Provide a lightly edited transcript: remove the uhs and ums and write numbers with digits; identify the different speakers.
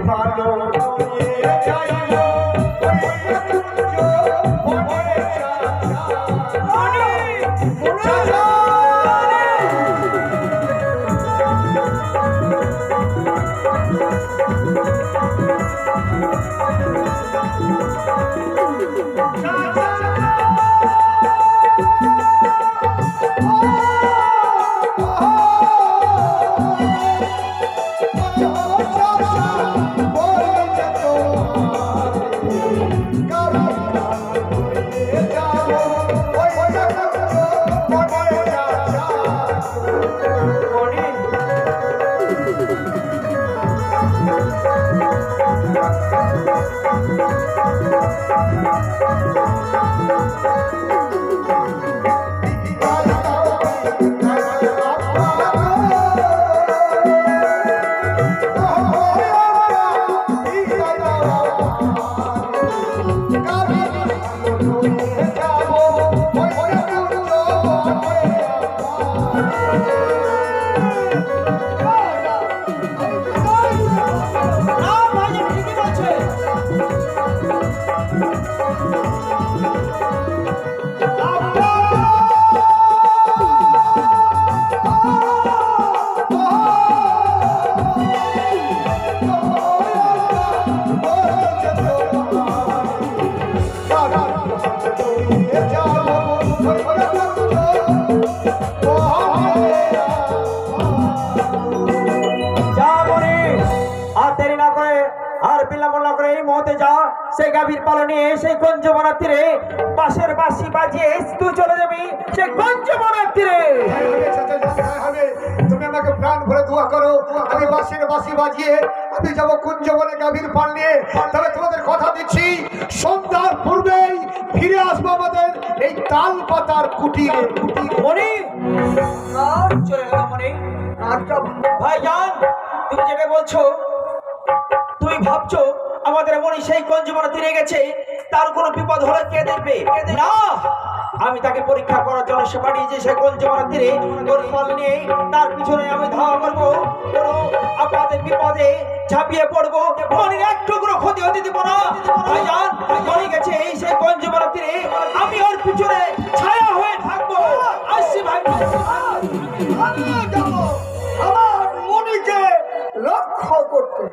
Speaker 1: ভালো নিয়ে যাইব
Speaker 2: সেই গাভীর পালনে সেই গঞ্জবনার তীরে পাশের বাঁশি বাজিয়ে তুই চলে যাবি সেই গঞ্জবনার তীরে।
Speaker 1: তুমি আমাকে প্রাণ ভরে দোয়া করো, আমি বাঁশির বাঁশি বাজিয়ে আমি যাবো কুঞ্জবনে গাভীর পাল নিয়ে। তবে তোমাদের কথা দিচ্ছি, সন্ধ্যার পূর্বেই ফিরে আসবো আমাদের এই তাল পাতার কুটিরে।
Speaker 2: মনি চলে গেল মনি। ভাইজান তুমি যেটা বলছো, তুমি ভাবছো আমাদের মনি সেই গঞ্জবনা তীরে গেছে, তার কোনো বিপদ হলে কে দেখবে? না, আমি তাকে পরীক্ষা করার জন্য সে পাঠিয়েছি সেই গঞ্জবনা তীরে। ওর ফল নিয়ে তার পিছনে আমি ধাওয়া করবো, কোনো আপাদের বিপদে ঝাঁপিয়ে পড়বো, মনির এক টুকরো ক্ষতি হতে দিব না। ভাইজান মনি গেছে এই সেই গঞ্জবনা তীরে, আমি ওর পিছনে ছায়া হয়ে থাকবো। আসছি ভাই,
Speaker 1: আমার মনিকে লক্ষ্য করতে।